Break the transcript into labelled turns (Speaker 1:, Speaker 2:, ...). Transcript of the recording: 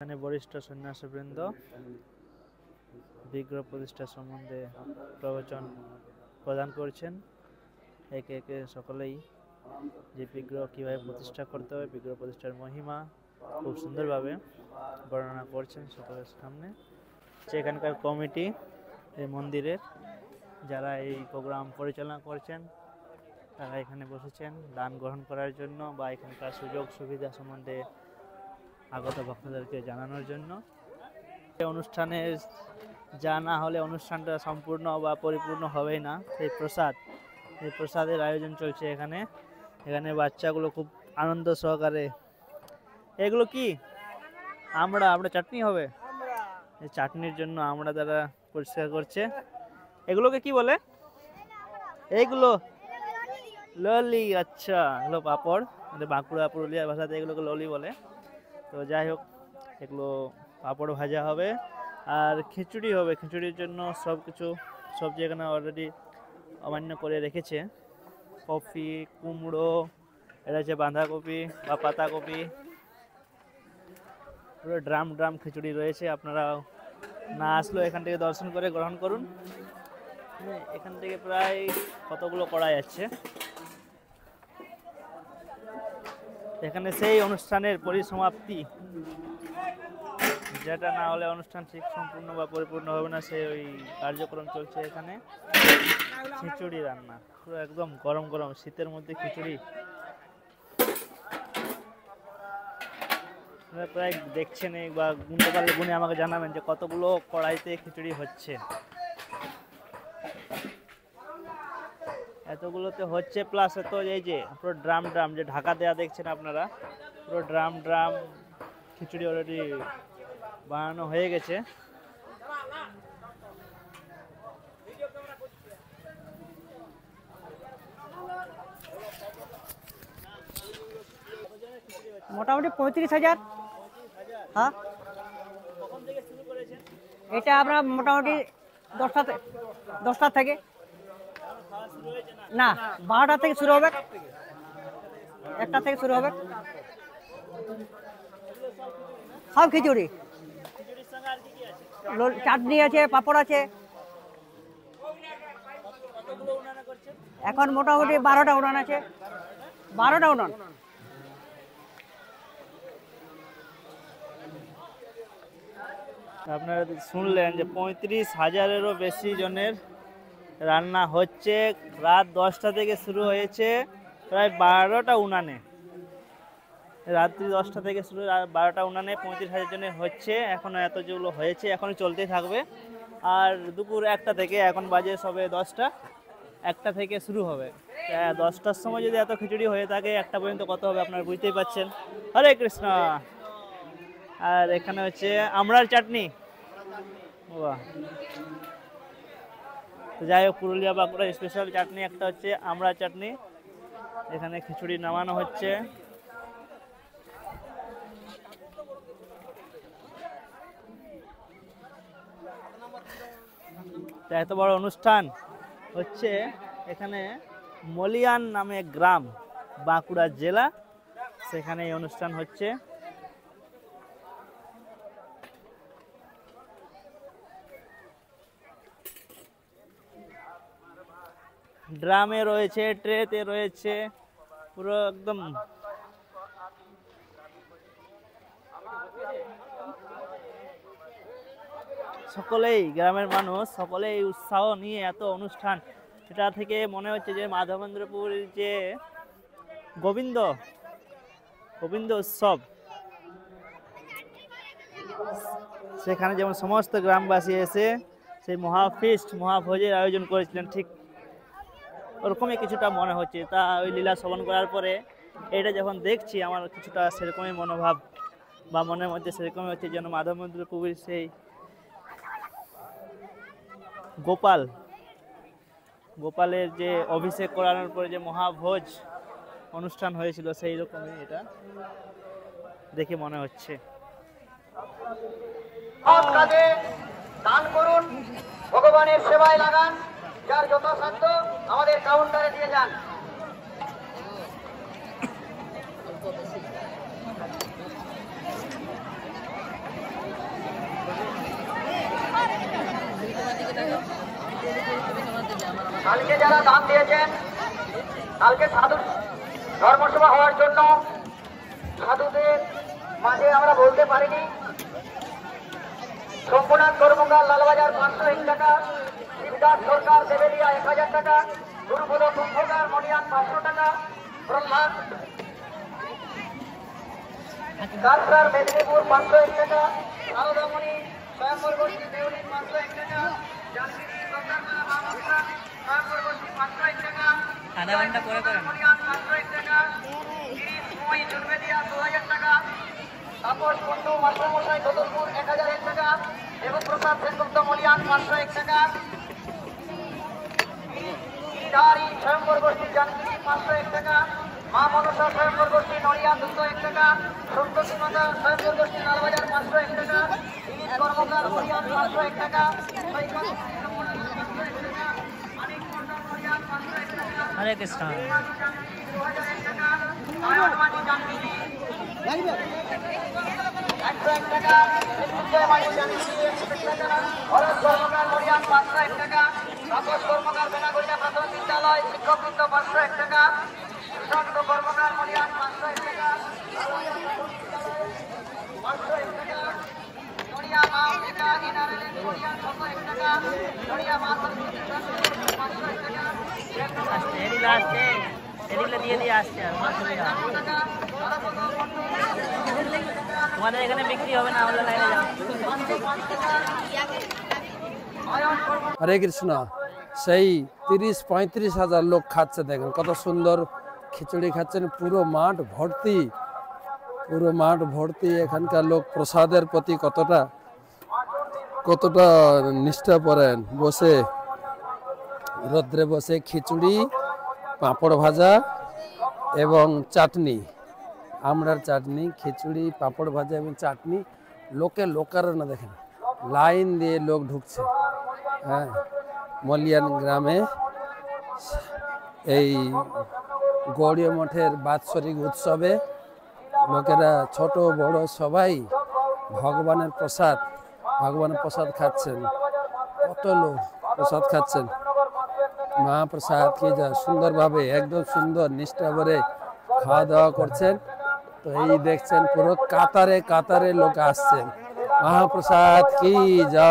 Speaker 1: এখানে বরিষ্ঠ সন্ন্যাসীবৃন্দ বিগ্রহ প্রতিষ্ঠা সম্বন্ধে প্রবচন প্রদান করছেন। একে একে সকলেই যে বিগ্রহ কীভাবে প্রতিষ্ঠা করতে হবে, বিগ্রহ প্রতিষ্ঠার মহিমা খুব সুন্দরভাবে বর্ণনা করছেন সকলের সামনে। এখানকার কমিটি এই মন্দিরের যারা এই প্রোগ্রাম পরিচালনা করছেন তারা এখানে বসেছেন দান গ্রহণ করার জন্য বা এখানকার সুযোগ সুবিধা সম্বন্ধে আগত ভক্তদেরকে জানানোর জন্য। এই অনুষ্ঠানের যা না হলে অনুষ্ঠানটা সম্পূর্ণ বা পরিপূর্ণ হবেই না। এই প্রসাদের আয়োজন চলছে এখানে। এখানে বাচ্চাগুলো খুব আনন্দ সহকারে, এগুলো কি আমরা চাটনি হবে, এই চাটনির জন্য আমরা তারা পরিষ্কার করছে। এগুলোকে কি বলে? এইগুলো ললি। আচ্ছা, এগুলো পাপড়, বাঁকুড়া পুরুলিয়া ভাষাতে এগুলোকে ললি বলে। তো যাই হোক, এগুলো পাঁপড় ভাজা হবে আর খিচুড়ি হবে। খিচুড়ির জন্য সব কিছু সবজি এখানে অলরেডি অমান্য করে রেখেছে। কপি, কুমড়ো, এটা হচ্ছে বাঁধাকপি বা পাতাকপি, পুরো ড্রাম খিচুড়ি রয়েছে। আপনারা না আসলেও এখান থেকে দর্শন করে গ্রহণ করুন। এখান থেকে প্রায় কতগুলো করা যাচ্ছে। এখানে সেই অনুষ্ঠানের পরিসমাপ্তি, যেটা না হলে অনুষ্ঠান ঠিক সম্পূর্ণ বা পরিপূর্ণ হবে না, সেই ওই কার্যক্রম চলছে এখানে। খিচুড়ি রান্না পুরো একদম গরম গরম শীতের মধ্যে খিচুড়ি প্রায় দেখছেন বা গুনতে পারলে গুনে আমাকে জানাবেন যে কতগুলো কড়াইতে খিচুড়ি হচ্ছে। এতগুলোতে হচ্ছে, প্লাস এত এই যে পুরো ড্রাম যে ঢাকা দেওয়া দেখছেন আপনারা, পুরো ড্রাম খিচুড়ি অলরেডি বানানো হয়ে গেছে।
Speaker 2: মোটামুটি 35,000। হ্যাঁ, এটা আমরা মোটামুটি 10টা থেকে না 12টা থেকে শুরু হবে, 1টা থেকে শুরু হবে। সব খিচুড়ি, চাটনি আছে, পাঁপড় আছে। এখন মোটামুটি 12টা উনান আছে, 12টা উনান।
Speaker 1: আপনারা শুনলেন যে 35,000-এরও বেশি জনের রান্না হচ্ছে। রাত 10টা থেকে শুরু হয়েছে, প্রায় 12টা উনানে। রাত্রি 10টা থেকে শুরু, 12টা উনানে 35,000 জনের হচ্ছে। এখনও এত যেগুলো হয়েছে এখনও চলতেই থাকবে। আর দুপুর 1টা থেকে, এখন বাজে সবে 10টা, 1টা থেকে শুরু হবে। 10টার সময় যদি এত খিচুড়ি হয়ে থাকে, 1টা পর্যন্ত কত হবে আপনারা বুঝতেই পারছেন। হরে কৃষ্ণ। আর এখানে হচ্ছে আমড়ার চাটনি। বাহ! তো যাই হোক, পুরুলিয়া বাঁকুড়া স্পেশাল চাটনি একটা হচ্ছে আমড়ার চাটনি। এখানে খিচুড়ি নামানো হচ্ছে। এত বড় অনুষ্ঠান হচ্ছে এখানে। মলিয়ান নামে গ্রাম, বাঁকুড়া জেলা, সেখানে এই অনুষ্ঠান হচ্ছে। ড্রামে রয়েছে, ট্রেতে রয়েছে, পুরো একদম সকলেই, গ্রামের মানুষ সকলেই উৎসাহ নিয়ে এত অনুষ্ঠান। এটা থেকে মনে হচ্ছে যে মাধবেন্দ্রপুরের যে গোবিন্দ উৎসব, সেখানে যেমন সমস্ত গ্রামবাসী এসে সেই মহাভোজের আয়োজন করেছিলেন, ঠিক ওরকমই কিছুটা মনে হচ্ছে। তা ওই লীলা শ্রবণ করার পরে এটা যখন দেখছি, আমার কিছুটা সেরকমই মনোভাব বা মনের মধ্যে সেরকমই হচ্ছে, যেন মাধবেন্দ্রপুরের সেই গোপালের যে অভিষেক করানোর পরে যে মহাভোজ অনুষ্ঠান হয়েছিল, সেই রকমই এটা দেখে মনে হচ্ছে।
Speaker 3: দান করুন, ভগবানের সেবায় লাগান, যার যত সাধ্য আমাদের কাউন্টারে দিয়ে যান। কালকে যারা দান দিয়েছেন, কালকে সাধু ধর্মসভা হওয়ার জন্য সাধুদের মাঝে আমরা বলতে পারিনি। শম্ভুনাথ কর্মকার লালবাজার 501 টাকা, শিবদাস সরকার দেবেলিয়া 1000 টাকা, গুরুপদ কুম্ভকার মনিয়ান 500 টাকা, প্রহ্লাদ কারসার মেদিনীপুর 501 টাকা, সারদামণি স্বয়ম্বর গোষ্ঠী দেউলির 501 টাকা, জানগিরি গঙ্গারমালা মামস্থান স্বয়ম্বর গোষ্ঠী 501 টাকা, মনিয়ান 501 টাকা, গিরিশ মই জুনবেদিয়া 2000 টাকা, তাপস কুন্ডু মাস্টারমশাই দদলপুর 1001 টাকা, দেবপ্রসাদ সেনগুপ্ত মলিয়ান 501 টাকা, গিরিধারী স্বয়ম্বর গোষ্ঠী জানগিরি 501 টাকা, মা মনসা স্বয়ম্বর গোষ্ঠী নড়িয়া 201 টাকা, সন্তোষী মাতা স্বয়ম্বর গোষ্ঠী লালবাজার 501 টাকা, দিলীপ কর্মকার মলিয়ান 501 টাকা, সৈকত
Speaker 1: হরে কৃষ্ণ।
Speaker 3: 2001 টাকা, আয়নমানি জানগিরি 101 টাকা, মৃত্যুঞ্জয় মানি জানগিরি 101 টাকা, ভরত কর্মকার মলিয়ান 501 টাকা, তাপস কর্মকার বেনাগরিয়া প্রাথমিক বিদ্যালয় শিক্ষকবৃন্দ 501 টাকা, সুশান্ত কর্মকার মলিয়ান 501 টাকা, 501 টাকা, নড়িয়া মা অম্বিকা এনআরএল মলিয়ান 101 টাকা, নড়িয়া মা সরস্বতী 501 টাকা,
Speaker 1: তোমাদের এখানে বিক্রি হবে না, আমাদের লাইনে যাও।
Speaker 4: হরে কৃষ্ণ। সেই 30-35 হাজার লোক খাচ্ছে, দেখেন কত সুন্দর খিচুড়ি খাচ্ছেন, পুরো মাঠ ভর্তি, পুরো মাঠ ভর্তি। এখানকার লোক প্রসাদের প্রতি কতটা নিষ্ঠাপরায়ণ। বসে রোদ্রে বসে খিচুড়ি, পাঁপড় ভাজা এবং চাটনি, আমড়ার চাটনি, খিচুড়ি, পাঁপড় ভাজা এবং চাটনি। লোকারণ্য দেখেন, লাইন দিয়ে লোক ঢুকছে। হ্যাঁ, মলিয়ান গ্রামে এই গৌড়ীয় মঠের বাৎসরিক উৎসবে লোকেরা ছোট বড় সবাই ভগবানের প্রসাদ খাচ্ছেন। কত লোক প্রসাদ খাচ্ছেন, মহাপ্রসাদ কি যা সুন্দরভাবে একদম সুন্দর নিষ্ঠা করে খাওয়া দাওয়া করছেন। তো এই দেখছেন পুরো কাতারে লোক আসছেন। মহাপ্রসাদ কি যা।